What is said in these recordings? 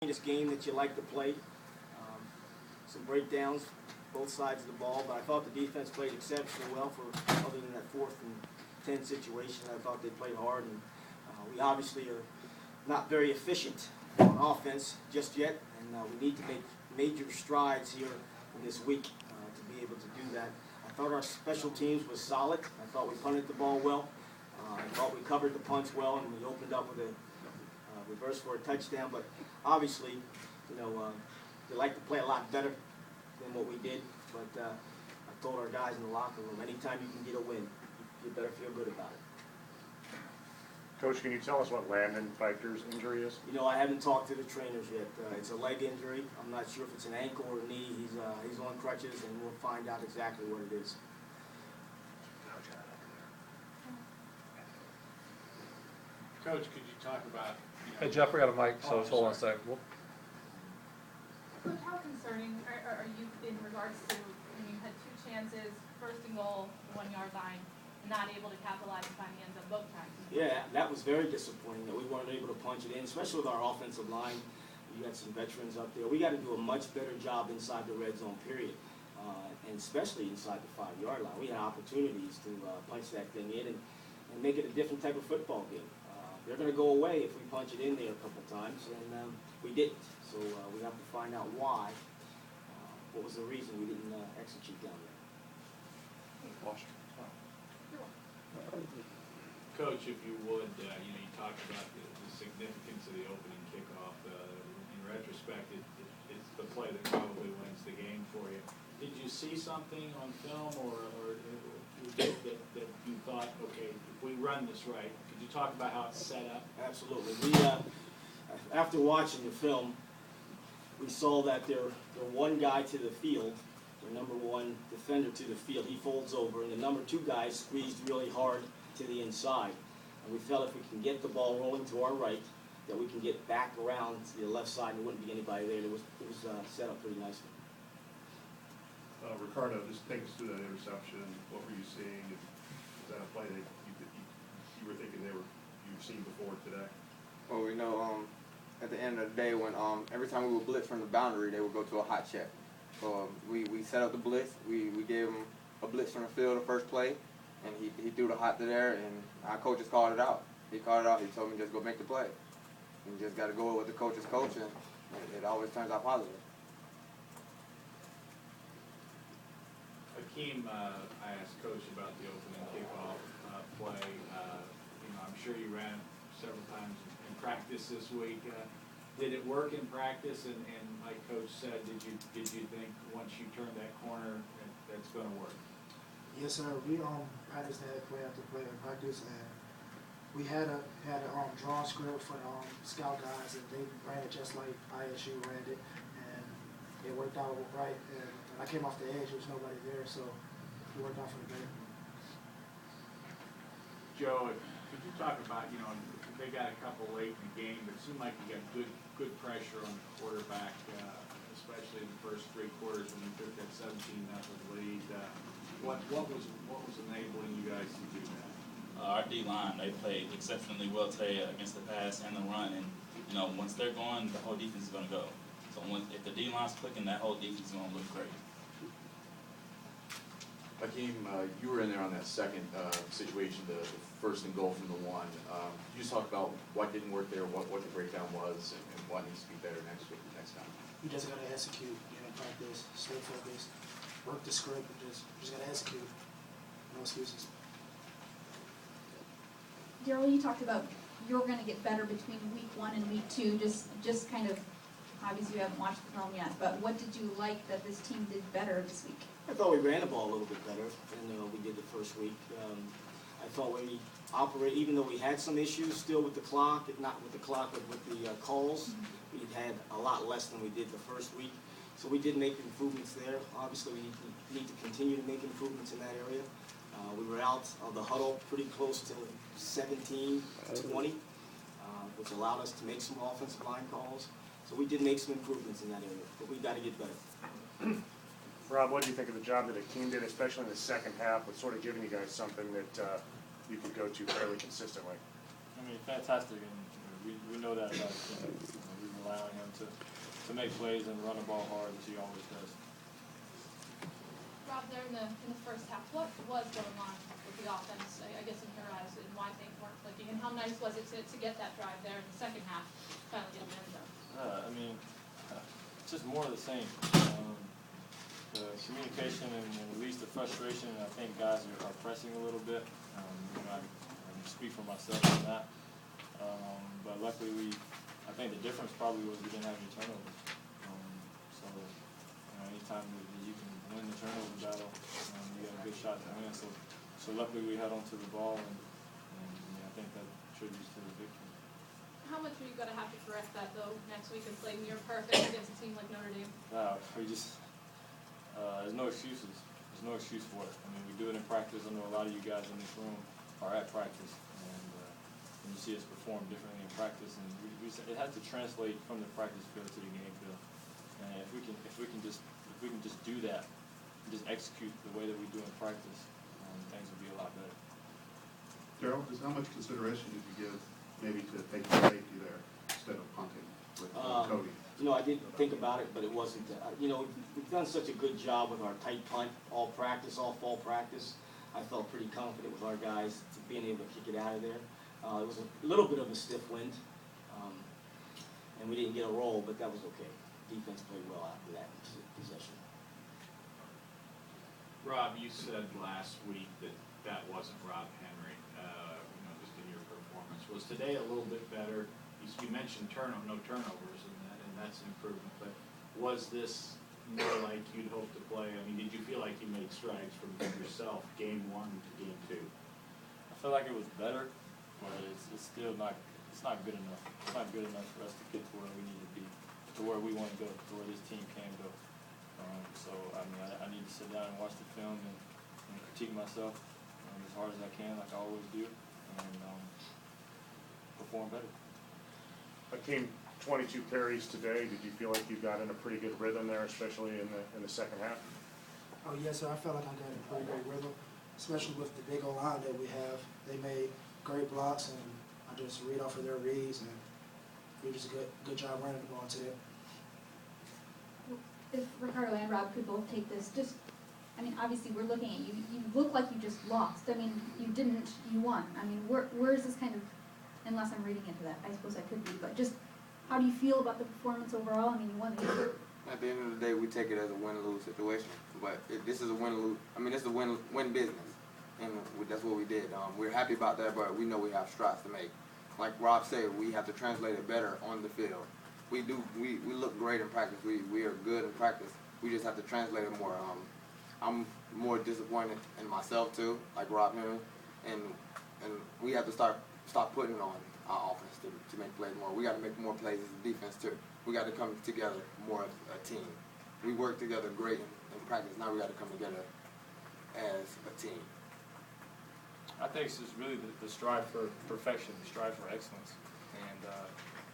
This game that you like to play. Some breakdowns, both sides of the ball, but I thought the defense played exceptionally well for other than that 4th and 10 situation. I thought they played hard, and we obviously are not very efficient on offense just yet, and we need to make major strides here in this week to be able to do that. I thought our special teams was solid. I thought we punted the ball well. I thought we covered the punts well, and we opened up with a reverse for a touchdown, but obviously, they like to play a lot better than what we did, but I told our guys in the locker room, anytime you can get a win, you better feel good about it. Coach, can you tell us what Landon Fichter's injury is? I haven't talked to the trainers yet. It's a leg injury. I'm not sure if it's an ankle or a knee. He's on crutches, and we'll find out exactly what it is. Coach, could you talk about... Hey, Jeff, we got a mic, so hold on a sec. Coach, how concerning are you in regards to when you had 2 chances, first and goal, 1-yard line, and not able to capitalize and find the end zone both times? Yeah, that was very disappointing that we weren't able to punch it in, especially with our offensive line. You got some veterans up there. We got to do a much better job inside the red zone, period, and especially inside the 5-yard line. We had opportunities to punch that thing in and make it a different type of football game. They're going to go away if we punch it in there a couple times, and we didn't. So we have to find out why. What was the reason we didn't execute down there? Coach, if you would, you talked about the significance of the opening kickoff. In retrospect, it's the play that probably wins the game for you. Did you see something on film or that you thought, okay, if we run this right, could you talk about how it's set up? Absolutely. After watching the film, we saw that they're one guy to the field, their number 1 defender to the field. He folds over, and the number 2 guy squeezed really hard to the inside. And we felt if we can get the ball rolling to our right, that we can get back around to the left side and there wouldn't be anybody there. It was set up pretty nicely. Ricardo, just take us through that interception. What were you seeing? Was that a play that you were thinking you've seen before today? Well, we know at the end of the day when every time we would blitz from the boundary, they would go to a hot check. So we set up the blitz. We gave him a blitz from the field the first play, and he threw the hot to there, and our coaches called it out. He called it out. He told me just go make the play. You just got to go with the coach's coach, and it always turns out positive. Hakeem, I asked Coach about the opening kickoff play. I'm sure you ran it several times in practice this week. Did it work in practice? And like Coach said, did you think once you turn that corner that's going to work? Yes, sir. We practiced that play after play in practice, and we had a drawn script for the scout guys, and they ran it just like ISU ran it, and it worked out right. And I came off the edge, there was nobody there, so it worked out for the game. Joe, could you talk about, they got a couple late in the game, but it seemed like you got good pressure on the quarterback, especially in the first 3 quarters when you took that 17-0 lead. What was enabling you guys to do that? Our D-line, they played exceptionally well today against the pass and the run, and once they're going, the whole defense is going to go. So if the D-line's clicking, that whole defense is going to look great. Hakeem, you were in there on that second situation, the first and goal from the 1. Could you just talk about what didn't work there, what the breakdown was, and what needs to be better next time? You just got to execute, practice, stay focused, work the script, and just got to execute. No excuses. Daryl, you talked about you're going to get better between week 1 and week 2, just kind of, obviously you haven't watched the film yet, but what did you like that this team did better this week? I thought we ran the ball a little bit better than we did the first week. I thought we operated, even though we had some issues still with the clock, not with the clock, but with the calls, we had a lot less than we did the first week. So we did make improvements there. Obviously, we need to continue to make improvements in that area. We were out of the huddle pretty close to 17-20, which allowed us to make some offensive line calls. So we did make some improvements in that area, but we got to get better. Rob, what do you think of the job that Hakeem did, especially in the second half, with sort of giving you guys something that you could go to fairly consistently? I mean, fantastic, and we know that about him. We allowing him to make plays and run the ball hard, as he always does. Rob, there in the first half, what was going on with the offense, I guess in your eyes, and why things weren't clicking? And how nice was it to get that drive there in the second half, finally get the end zone? It's just more of the same. The communication and at least the frustration, and I think guys are pressing a little bit. I speak for myself on that. But luckily I think the difference probably was we didn't have any turnovers. Anytime that you can win the turnover battle, you got a good shot to win. So luckily we held on to the ball, and I think that contributes to the victory. How much are you going to have to correct that, though, next week and play near perfect against a team like Notre Dame? There's no excuses. There's no excuse for it. We do it in practice. I know a lot of you guys in this room are at practice, and you see us perform differently in practice, and it has to translate from the practice field to the game field. And if we can just do that, just execute the way that we do in practice, things will be a lot better. Darryl, how much consideration did you give maybe to taking safety there instead of punting with Cody? I did think about it, but it wasn't. We've done such a good job with our tight punt all fall practice. I felt pretty confident with our guys being able to kick it out of there. It was a little bit of a stiff wind, and we didn't get a roll, but that was okay. Defense played well after that possession. Rob, you said last week that wasn't Rob Henry, just in your performance. Was today a little bit better? You mentioned no turnovers, and that's an improvement, but was this more like you'd hoped to play? Did you feel like you made strides from yourself game 1 to game 2? I feel like it was better, but it's still not good enough. It's not good enough for us to get to where we need to be, to where we want to go, to where this team can go. I need to sit down and watch the film and critique myself as hard as I can, like I always do, and perform better. I came 22 carries today. Did you feel like you got in a pretty good rhythm there, especially in the second half? Oh yes, sir. I felt like I got in a pretty great rhythm, especially with the big O-line that we have. They made great blocks, and I just read off of their reads, and we just good job running the ball today. If Ricardo and Rob could both take this, obviously we're looking at you. You look like you just lost. You didn't. You won. Where is this kind of? Unless I'm reading into that, I suppose I could be. But just, how do you feel about the performance overall? You won the game. At the end of the day, we take it as a win-lose situation. But this is a win-lose. This is a win business, and that's what we did. We're happy about that, but we know we have strides to make. Like Rob said, we have to translate it better on the field. We look great in practice. We are good in practice. We just have to translate it more. I'm more disappointed in myself too, like Rob Henry, and we have to stop putting it on our offense to make plays more. We got to make more plays as a defense too. We got to come together more as a team. We work together great in practice. Now we got to come together as a team. I think it's just really the strive for perfection, the strive for excellence. And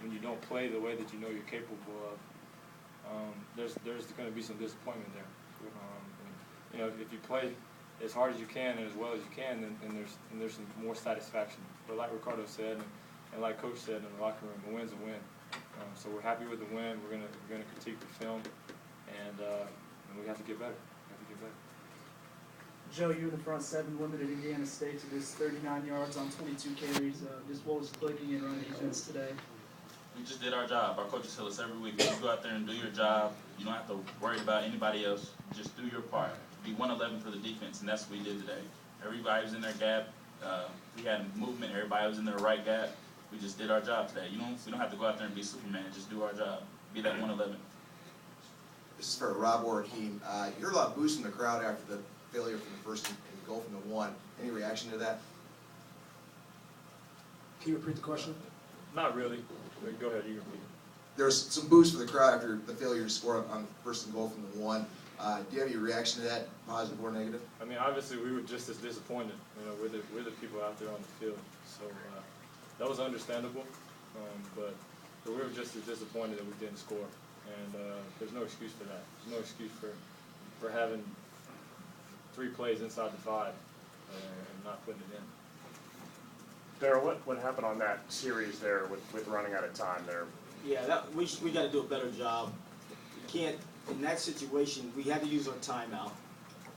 when you don't play the way that you know you're capable of, there's going to be some disappointment there. If you play as hard as you can and as well as you can, then there's some more satisfaction. But like Ricardo said, and like Coach said in the locker room, a win's a win. So we're happy with the win. We're gonna critique the film, and we have to get better. Joe, you in the front seven limited Indiana State to just 39 yards on 22 carries. Just what was clicking and running defense today? We just did our job. Our coaches tell us every week, you go out there and do your job. You don't have to worry about anybody else. Just do your part. Be 111 for the defense, and that's what we did today. Everybody was in their gap. We had movement. Everybody was in their right gap. We just did our job today. We don't have to go out there and be Superman. Just do our job. Be that 111. This is for Rob or Hakeem. You heard a lot of boos from the crowd after the failure from the first and goal from the one. Any reaction to that? Can you repeat the question? Not really. Go ahead, you repeat. There's some boos for the crowd after the failure to score on first and goal from the one. Do you have any reaction to that, positive or negative? Obviously we were just as disappointed. We're the people out there on the field, so that was understandable. But we were just as disappointed that we didn't score, and there's no excuse for that. There's no excuse for having 3 plays inside the 5 and not putting it in. Darryl, what happened on that series there with running out of time there? Yeah, we gotta do a better job. We can't, in that situation, we had to use our timeout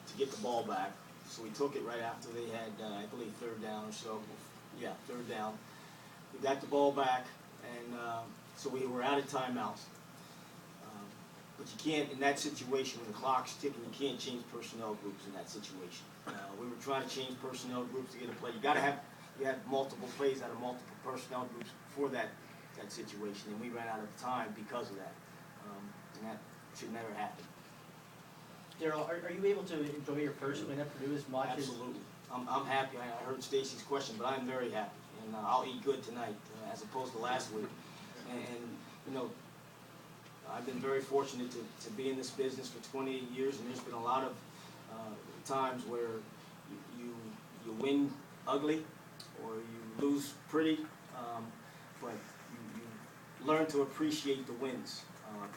to get the ball back. So we took it right after they had, I believe, third down or so. Yeah, third down. We got the ball back, and so we were out of timeouts. But you can't, in that situation, when the clock's ticking, you can't change personnel groups in that situation. We were trying to change personnel groups to get a play. You have multiple plays out of multiple personnel groups for that situation, and we ran out of time because of that. And that should never happen. Daryl, are you able to enjoy your first win at Purdue as much as? Absolutely. I'm happy. I heard Stacy's question, but I'm very happy. And I'll eat good tonight as opposed to last week. And you know, I've been very fortunate to be in this business for 28 years, and there's been a lot of times where you win ugly or you lose pretty, but you learn to appreciate the wins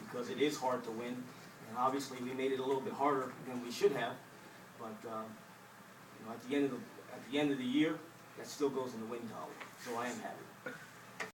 because it is hard to win. And obviously, we made it a little bit harder than we should have. But you know, at the end of the year, that still goes in the win column. So I am happy.